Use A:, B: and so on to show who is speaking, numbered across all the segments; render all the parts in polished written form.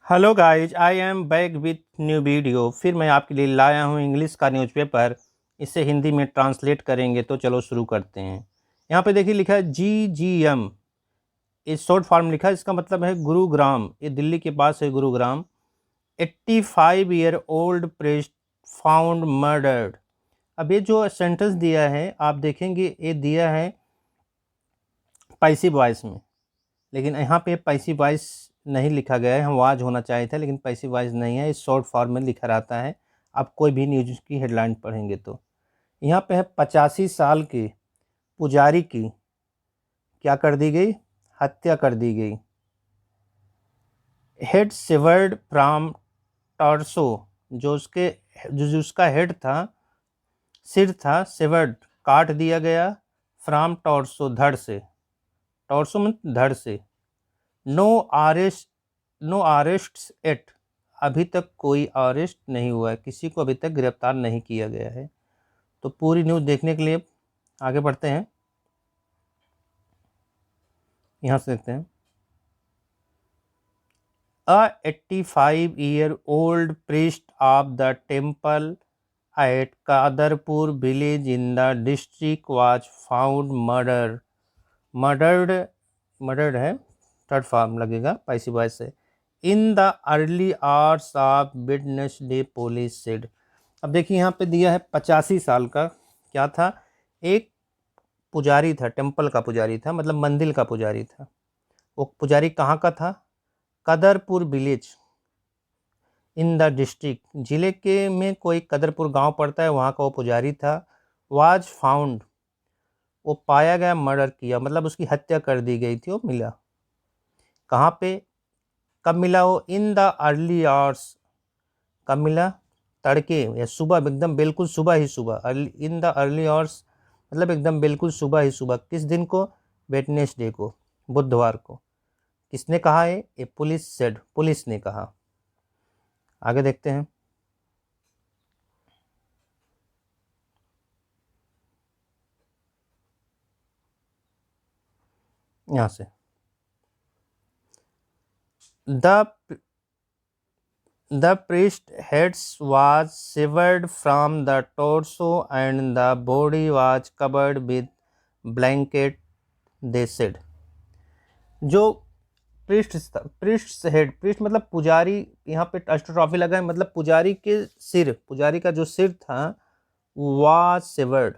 A: Hello guys, I am back with new video. फिर मैं आपके लिए लाया हूँ इंग्लिश का न्यूज़पेपर। इसे हिंदी में ट्रांसलेट करेंगे तो चलो शुरू करते हैं। यहाँ पे देखिए लिखा है GGM। इस शॉर्ट फॉर्म लिखा है, इसका मतलब है गुरुग्राम। ये दिल्ली के पास है Gurugram. 85-year-old priest found murdered. अब ये जो सेंटेंस दिया है आप देखेंगे, ये दिया है पैसिव वॉइस में, लेकिन यहाँ पे पैसिव वॉइस नहीं लिखा गया है। हम वाज होना चाहिए था, लेकिन पैसिव वॉइस नहीं है, इस शॉर्ट फॉर्म में लिखा रहता है। आप कोई भी न्यूज़ की हेडलाइन पढ़ेंगे तो यहाँ पे है 85 साल के पुजारी की क्या कर दी गई, हत्या कर दी गई। हेड सेवर्ड फ्रॉम टॉर्सो, जो उसका हेड था, सिर था, सेवर्ड काट दिया गया, फ्रॉम टॉर्सो धड़ से, टॉर्सो में धड़ से। No arrest, no arrest yet, अभी तक कोई अरेस्ट नहीं हुआ है, किसी को अभी तक गिरफ्तार नहीं किया गया है। तो पूरी न्यूज़ देखने के लिए आगे बढ़ते हैं। यहाँ से देखते हैं। A 85-year-old priest of the temple at Kadarpur village in the district was found murdered है, थर्ड फॉर्म लगेगा पैसिव वॉइस से। In the early hours of Wednesday police said. अब देखिए यहाँ पे दिया है 85 साल का, क्या था, एक पुजारी था, टेम्पल का पुजारी था, मतलब मंदिर का पुजारी था। वो पुजारी कहाँ का था, कदरपुर विलेज इन द डिस्ट्रिक्ट, जिले के में कोई कदरपुर गांव पड़ता है, वहाँ का वो पुजारी था। वाज फाउंड, वो पाया गया, मर्डर किया मतलब उसकी हत्या कर दी गई थी। वो मिला कहाँ पे, कब मिला वो, इन द अर्ली आवर्स, कब मिला, तड़के या सुबह, एकदम बिल्कुल सुबह ही सुबह। इन द अर्ली आवर्स मतलब एकदम बिल्कुल सुबह ही सुबह। किस दिन को, वेडनेसडे को, बुधवार को। किसने कहा है, ये पुलिस सेड, पुलिस ने कहा। आगे देखते हैं। यहाँ से the priest heads was severed from the torso and the body was covered with blanket, they said। जो प्रिस्ट था, प्रिस्ट हेड, प्रिस्ट मतलब पुजारी, यहाँ पे ट्रॉफी लगा है, मतलब पुजारी के सिर, पुजारी का जो सिर था, was severed,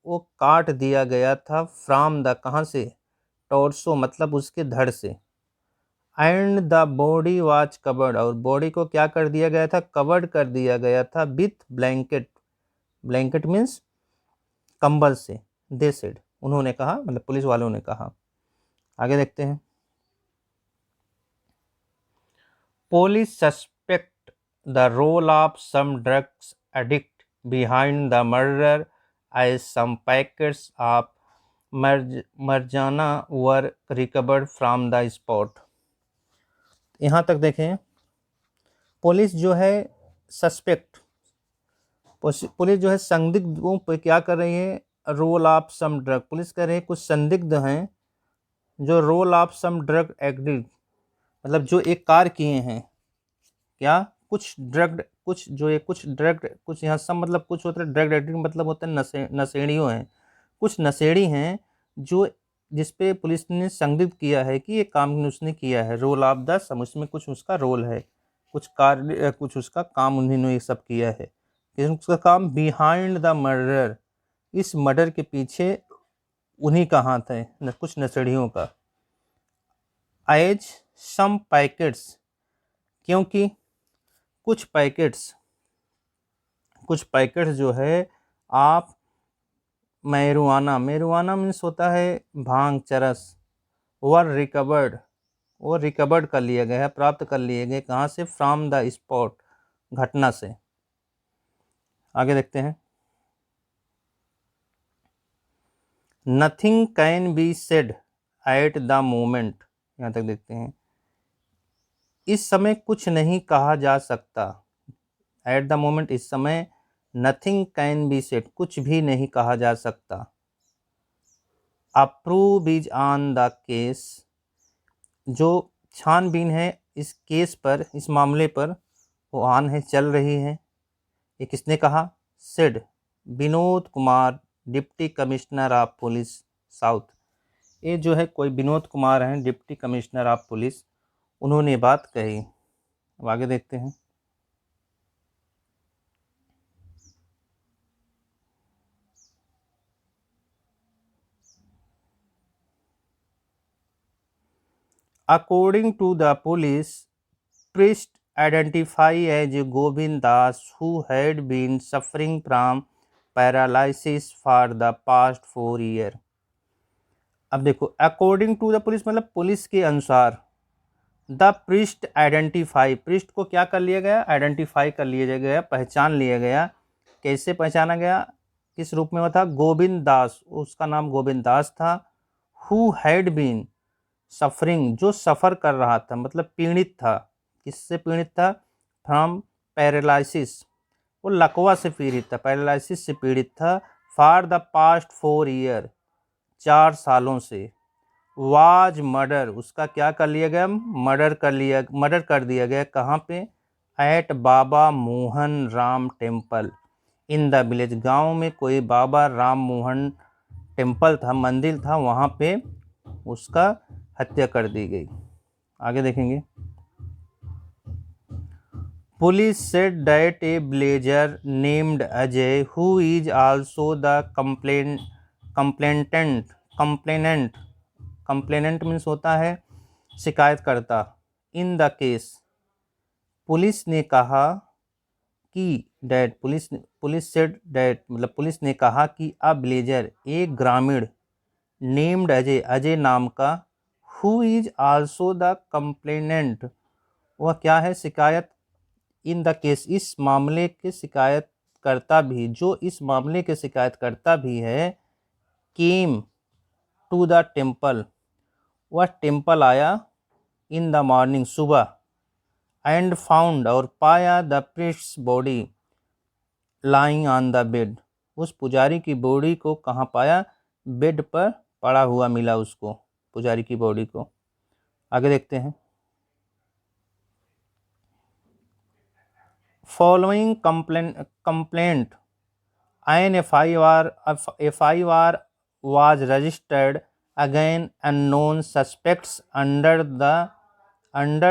A: वो काट दिया गया था, फ्रॉम द, कहाँ से, टॉर्सो मतलब उसके धड़ से। And the body was covered, और बॉडी को क्या कर दिया गया था, कवर्ड कर दिया गया था, विथ ब्लैंकेट, ब्लैंकेट मीन्स कंबल से। दे सेड, उन्होंने कहा, मतलब पुलिस वालों ने कहा। आगे देखते हैं। Police suspect the role of some drugs addict behind the murder as some packets of marijuana were recovered from the spot. यहाँ तक देखें। पुलिस जो है सस्पेक्ट, पुलिस जो है संदिग्धों पर क्या कर रही है, role of some drug, police कह रही है कुछ संदिग्ध हैं जो role of some drug addict, मतलब जो एक कार किए हैं, क्या, कुछ ड्रग, कुछ जो है कुछ ड्रग, कुछ यहाँ सब मतलब कुछ होता है, ड्रग एडिक्ट मतलब होता है नशेड़ियों हैं, कुछ नशेड़ी हैं जो, जिस पे पुलिस ने संदिग्ध किया है कि ये काम उसने किया है। रोल ऑफ द सम, उसमें कुछ उसका रोल है, कुछ कार्य, कुछ उसका काम उन्होंने ये सब किया है। लेकिन उसका काम बिहाइंड द मर्डर, इस मर्डर के पीछे उन्हीं का हाथ है, कुछ नशेड़ियों का। एज सम पैकेट्स, क्योंकि कुछ पैकेट्स, कुछ पैकेट्स जो है आप मैरुआना, मैरुआना मीन्स होता है भांग, चरस, वर रिकवर्ड, वो रिकवर्ड कर लिया गया है, प्राप्त कर लिए गए, कहाँ से, फ्रॉम द स्पॉट, घटना से। आगे देखते हैं। Nothing can be said at the moment, यहाँ तक देखते हैं। इस समय कुछ नहीं कहा जा सकता, एट द मोमेंट इस समय, नथिंग कैन बी सेड कुछ भी नहीं कहा जा सकता। Approve is on the case, जो छानबीन है इस केस पर, इस मामले पर वो ऑन है, चल रही है। ये किसने कहा? Said Vinod Kumar, deputy commissioner of police south. ये जो है कोई विनोद कुमार हैं, डिप्टी कमिश्नर ऑफ पुलिस, उन्होंने बात कही। अब आगे देखते हैं। According to the police, priest identified as Govind Das, who had been suffering from paralysis for the past 4 years. अब देखो, अकॉर्डिंग टू द पुलिस मतलब पुलिस के अनुसार, द प्रिस्ट आइडेंटिफाई, प्रिस्ट को क्या कर लिया गया? आइडेंटिफाई कर लिया गया, पहचान लिया गया। कैसे पहचाना गया? किस रूप में हुआ था? गोविंद दास, उसका नाम गोविंद दास था। हु हैड बीन सफरिंग, जो सफ़र कर रहा था, मतलब पीड़ित था। किससे पीड़ित था? फ्रॉम पैरालिसिस, वो लकवा से पीड़ित था, पैरालिसिस से पीड़ित था। फॉर द पास्ट 4 ईयर, 4 सालों से। वाज मर्डर, उसका क्या कर लिया गया? मर्डर कर दिया गया। कहाँ पे? At Baba Mohan Ram temple in the village, गांव में कोई बाबा राम मोहन टेम्पल था, मंदिर था, वहाँ पे उसका हत्या कर दी गई। आगे देखेंगे। Police said that A villager named Ajay, who is also the complainant means होता है शिकायतकर्ता। इन द केस, पुलिस ने कहा कि डैट, पुलिस सेड डैट मतलब पुलिस ने कहा कि अ विलेजर, एक ग्रामीण, नेम्ड अजय, अजय नाम का, who is also the complainant, वह क्या है? शिकायत। इन द केस, इस मामले के शिकायतकर्ता भी, जो इस मामले के शिकायतकर्ता भी है। केम टू द टेम्पल, वह टेम्पल आया। इन द मॉर्निंग, सुबह। एंड फाउंड, और पाया, the priests body lying on the bed, उस पुजारी की बॉडी को कहाँ पाया? बेड पर पड़ा हुआ मिला उसको, पुजारी की बॉडी को। आगे देखते हैं। Following complaint an FIR was registered against unknown suspects under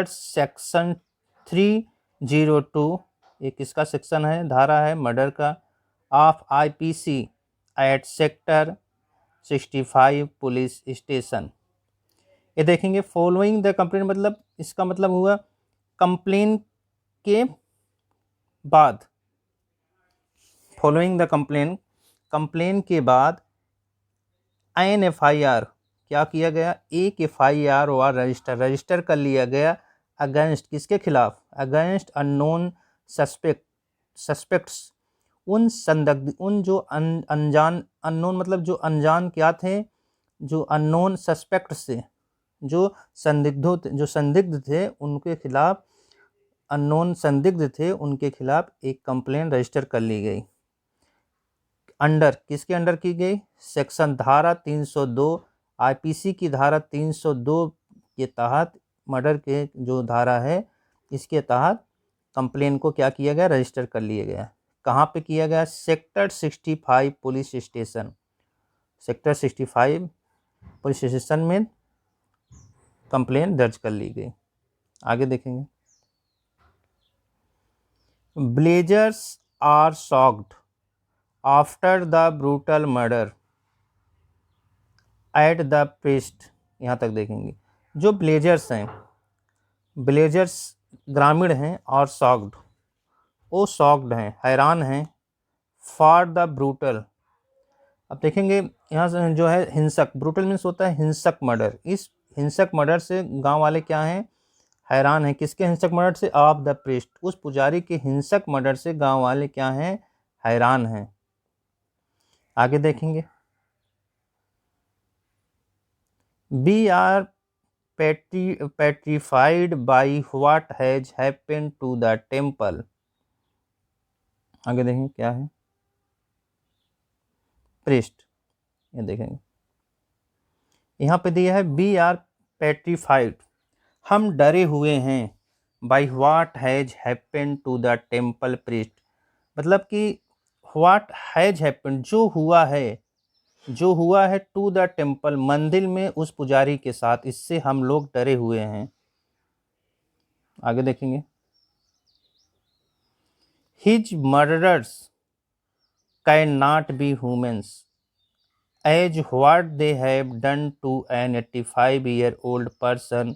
A: section 302, ये किसका सेक्शन है? धारा है मर्डर का, of IPC at sector 65 police station. ये देखेंगे, फॉलोइंग द कंप्लेंट मतलब इसका मतलब हुआ कंप्लेन के बाद। फॉलोइंग द कंप्लेन के बाद एन FIR, क्या किया गया? एक FIR व रजिस्टर कर लिया गया। अगेंस्ट, किसके खिलाफ? अगेंस्ट अननोन सस्पेक्ट्स, उन संदिग्ध, उन जो अनजान, अननोन मतलब जो अनजान क्या थे? जो अननोन सस्पेक्ट से, जो संदिग्ध थे, उनके खिलाफ, अननोन संदिग्ध थे, उनके खिलाफ एक कंप्लेन रजिस्टर कर ली गई। अंडर, किसके अंडर की गई? सेक्शन धारा 302, IPC की धारा 302 के तहत, मर्डर के जो धारा है, इसके तहत कंप्लेन को क्या किया गया? रजिस्टर कर लिया गया। कहाँ पे किया गया? Sector 65 police station, sector 65 police station में कंप्लेन दर्ज कर ली गई। आगे देखेंगे। Villagers are shocked after the brutal murder at the priest, यहाँ तक देखेंगे। जो विलेजर्स हैं, विलेजर्स ग्रामीण हैं, और शॉक्ड, वो शॉक्ड हैं, हैरान हैं। फॉर द ब्रूटल, अब देखेंगे यहाँ से जो है हिंसक, ब्रूटल मीन्स होता है हिंसक मर्डर। इस हिंसक मर्डर से गांव वाले क्या हैं? हैरान हैं। किसके हिंसक मर्डर से? ऑफ द प्रीस्ट, उस पुजारी के हिंसक मर्डर से गांव वाले क्या हैं? हैरान हैं। आगे देखेंगे। We are petrified by what has happened to the temple। आगे देखेंगे क्या है? प्रीस्ट, ये देखेंगे यहाँ पे दिया है वी आर पेट्रीफाइड, हम डरे हुए हैं। By what has happened to the temple priest, मतलब कि व्हाट हैज हैपेंड, जो हुआ है टू द टेम्पल, मंदिर में उस पुजारी के साथ, इससे हम लोग डरे हुए हैं। आगे देखेंगे। His murderers can not be humans as what they have done to an 85-year-old person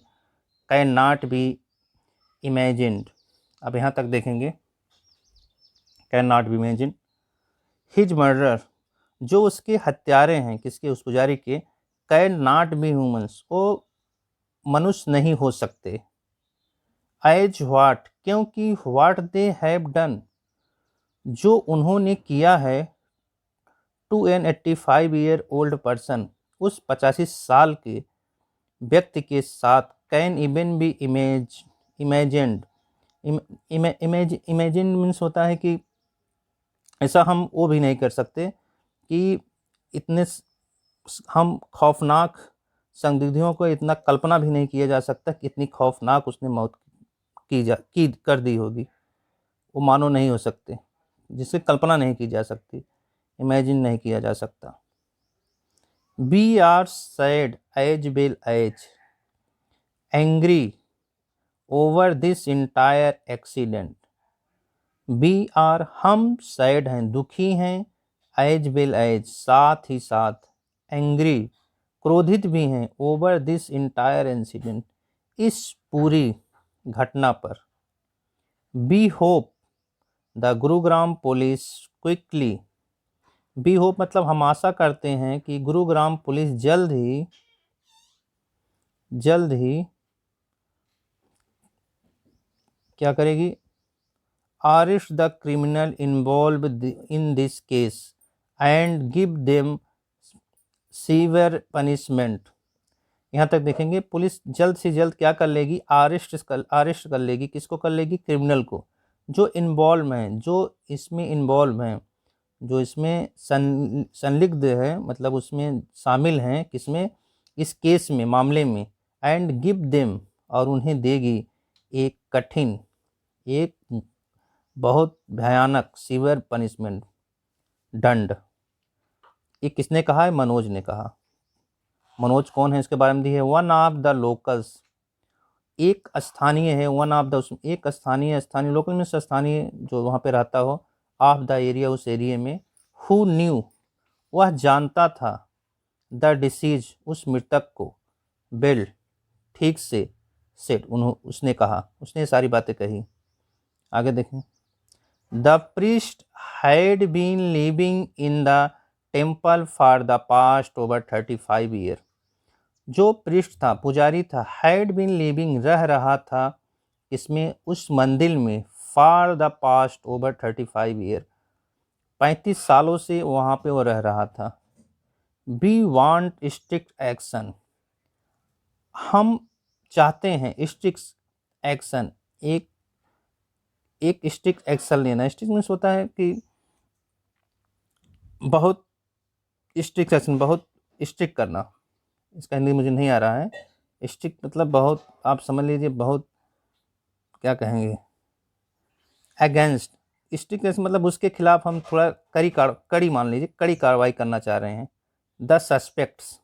A: can not be imagined. अब यहाँ तक देखेंगे, can not be imagine. His murderer, जो उसके हत्यारे हैं, किसके, उस पुजारी के, कैन नॉट बी ह्यूमन्स, वो मनुष्य नहीं हो सकते। एज व्हाट, क्योंकि व्हाट दे हैव डन, जो उन्होंने किया है, टू एन 85-year-old पर्सन, उस 85 साल के व्यक्ति के साथ, can even be imagined. Imagine means होता है कि ऐसा हम वो भी नहीं कर सकते कि इतने हम खौफनाक संदिग्धियों को इतना कल्पना भी नहीं किया जा सकता कि इतनी खौफनाक उसने मौत की कर दी होगी, वो मानो नहीं हो सकते, जिसकी कल्पना नहीं की जा सकती, इमेजिन नहीं किया जा सकता। We are sad as well as angry over this entire accident. We are, हम सैड हैं, दुखी हैं, एज वेल एज, साथ ही साथ, एंग्री, क्रोधित भी हैं, ओवर दिस इंटायर इंसिडेंट, इस पूरी घटना पर। We hope the Gurugram police quickly, we hope मतलब हम आशा करते हैं कि गुरुग्राम पुलिस जल्द ही क्या करेगी, arrest the criminal involved in this case and give them severe punishment. यहाँ तक देखेंगे, पुलिस जल्द से जल्द क्या कर लेगी, अरेस्ट कर लेगी, किसको कर लेगी, क्रिमिनल को, जो इन्वॉल्व हैं, जो इसमें इन्वॉल्व हैं, जो इसमें संलिग्ध है, मतलब उसमें शामिल हैं, किसमें, इस केस में, मामले में, एंड गिव देम, और उन्हें देगी एक कठिन, एक बहुत भयानक, सीवियर पनिशमेंट, दंड। ये किसने कहा है, मनोज ने कहा। मनोज कौन है, इसके बारे में दी है, वन ऑफ द लोकल्स, एक स्थानीय है, वन ऑफ द, एक स्थानीय लोकल में स्थानीय, जो वहाँ पे रहता हो, ऑफ द एरिया, उस एरिया में, हु न्यू, वह जानता था, द डिसीज, उस मृतक को, वेल, ठीक से, सेट, उसने कहा, उसने सारी बातें कही। आगे देखें। The priest had been living in the temple for the past over 35 year, जो पृष्ठ था, पुजारी था, हैड बीन लिविंग, रह रहा था, इसमें, उस मंदिर में, for the past over 35 year, 35 सालों से वहाँ पे वो रह रहा था। वी वांट स्ट्रिक्ट एक्शन, हम चाहते हैं स्ट्रिक्ट एक्शन, एक स्ट्रिक्ट एक्शन लेना। स्ट्रिक्ट मीन्स होता है कि बहुत स्ट्रिक्ट एक्शन, बहुत स्ट्रिक्ट करना, इसका हिंदी मुझे नहीं आ रहा है। स्ट्रिक्ट मतलब बहुत, आप समझ लीजिए, बहुत, क्या कहेंगे, अगेंस्ट। स्ट्रिक्ट मतलब उसके खिलाफ हम थोड़ा कड़ी मान लीजिए, कड़ी कार्रवाई करना चाह रहे हैं। द सस्पेक्ट्स,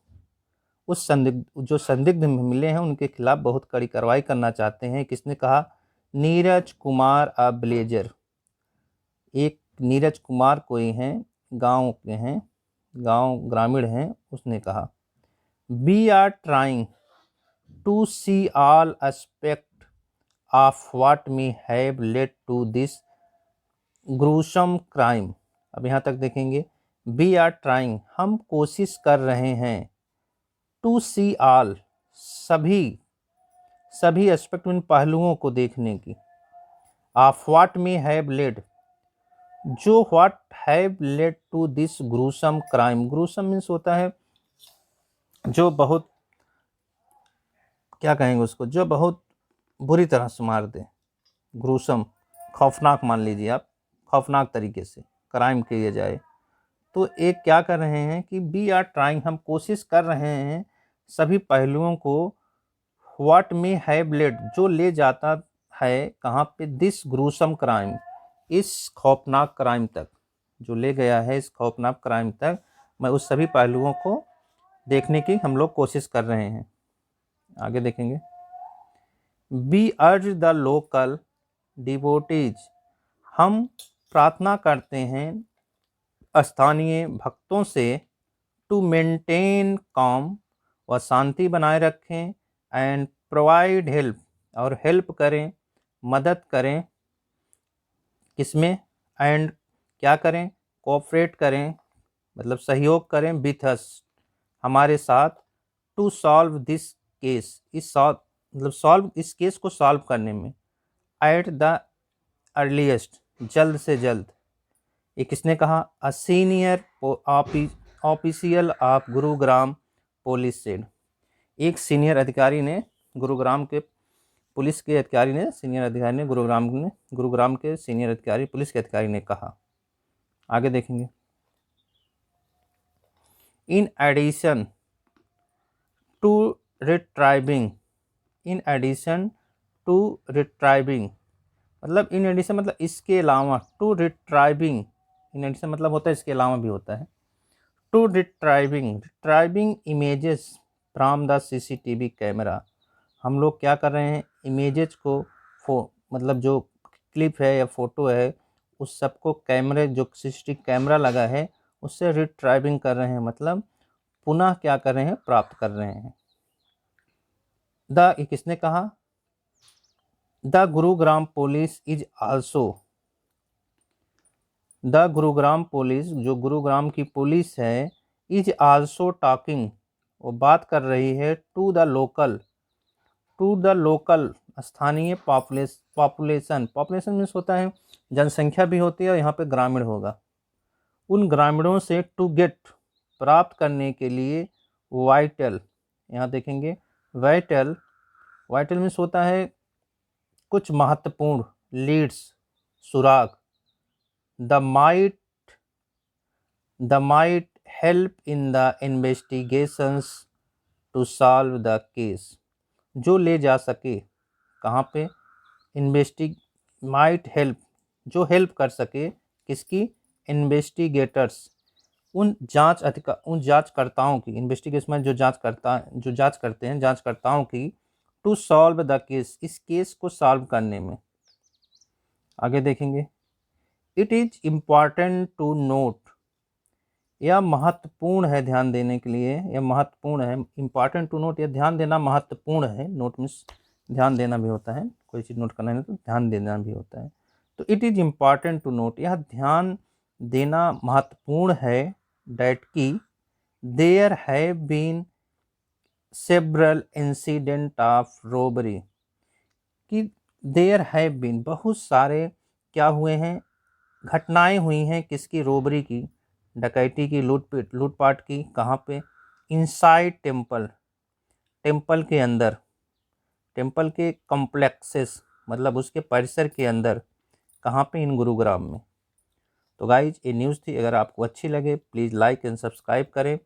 A: उस जो संदिग्ध मिले हैं, उनके खिलाफ बहुत कड़ी कार्रवाई करना चाहते हैं। किसने कहा, नीरज कुमार अ ब्लेजर, एक नीरज कुमार कोई हैं, गांव के हैं, गांव ग्रामीण हैं, उसने कहा। We are trying to see all aspect of what may have led to this gruesome crime. अब यहाँ तक देखेंगे, वी आर ट्राइंग, हम कोशिश कर रहे हैं, टू सी ऑल, सभी एस्पेक्ट, उन पहलुओं को देखने की, of what may have led, जो what have led to this gruesome crime. Gruesome means होता है जो बहुत, क्या कहेंगे उसको, जो बहुत बुरी तरह से मार दे, ग्रूसम, खौफनाक मान लीजिए आप, खौफनाक तरीके से क्राइम किया जाए। तो एक क्या कर रहे हैं कि वी आर ट्राइंग, हम कोशिश कर रहे हैं, सभी पहलुओं को, व्हाट मे हैव लेड, जो ले जाता है कहाँ पे, दिस ग्रूसम क्राइम, इस खौफनाक क्राइम तक, जो ले गया है इस खौफनाक क्राइम तक। मैं उस सभी पहलुओं को देखने की हम लोग कोशिश कर रहे हैं। आगे देखेंगे। वी अर्ज द लोकल डिवोटीज, हम प्रार्थना करते हैं स्थानीय भक्तों से, टू मेंटेन काम, व शांति बनाए रखें, एंड प्रोवाइड हेल्प, और हेल्प करें, मदद करें, किसमें, एंड क्या करें, कोऑपरेट करें, मतलब सहयोग करें, विथ अस, हमारे साथ, टू सॉल्व दिस केस, इस मतलब सॉल्व, इस केस को सॉल्व करने में, एट द अर्लीस्ट, जल्द से जल्द। ये किसने कहा, a senior official of Gurugram police said, एक सीनियर अधिकारी ने, गुरुग्राम के पुलिस के अधिकारी ने, सीनियर अधिकारी ने, गुरुग्राम के सीनियर अधिकारी, पुलिस के अधिकारी ने कहा। आगे देखेंगे। In addition to retrieving, in addition to retrieving, मतलब इन एडिशन मतलब इसके अलावा, टू रिट्राइबिंग, इन एडिशन मतलब होता है इसके अलावा भी होता है, to retrieving images from the CCTV camera, हम लोग क्या कर रहे हैं, इमेजेस को मतलब जो क्लिप है या फोटो है उस सबको कैमरे, जो सीसीटीवी कैमरा लगा है उससे रिट्राइबिंग कर रहे हैं, मतलब पुनः क्या कर रहे हैं, प्राप्त कर रहे हैं। ये किसने कहा, the Gurugram police is also, the Gurugram police, जो गुरुग्राम की पुलिस है, इज आल्सो टॉकिंग, वो बात कर रही है, टू द लोकल, स्थानीय पॉपुलेशन मीन्स होता है जनसंख्या भी होती है, और यहाँ पे ग्रामीण होगा, उन ग्रामीणों से, टू गेट, प्राप्त करने के लिए, वाइटल, यहाँ देखेंगे वाइटल मीन्स होता है कुछ महत्वपूर्ण, लीड्स, सुराग, the might help in the investigations to solve the case, जो ले जा सके कहाँ पे, माइट हेल्प, जो हेल्प कर सके, किसकी, इन्वेस्टिगेटर्स, उन जांचकर्ताओं की, इन्वेस्टिगेशन में जो जांच करते हैं, जांचकर्ताओं की, टू सॉल्व द केस, इस केस को सॉल्व करने में। आगे देखेंगे। इट इज इम्पॉर्टेंट टू नोट, यह महत्वपूर्ण है ध्यान देने के लिए, यह महत्वपूर्ण है, इम्पॉर्टेंट टू नोट, यह ध्यान देना महत्वपूर्ण है, नोट मीन्स ध्यान देना भी होता है, कोई चीज़ नोट करना है तो ध्यान देना भी होता है, तो it is important to note, यह ध्यान देना महत्वपूर्ण है, डैट की, there have been several incident of robbery, कि देयर हैव बीन, बहुत सारे क्या हुए हैं, घटनाएं हुई हैं, किसकी, रोबरी की, डकैती की, लूटपाट की, कहाँ पे, इनसाइड टेम्पल के अंदर, टेम्पल के कॉम्प्लेक्सेस, मतलब उसके परिसर के अंदर, कहाँ पे, इन गुरुग्राम में। तो गाइज ये न्यूज़ थी, अगर आपको अच्छी लगे प्लीज़ लाइक एंड सब्सक्राइब करें।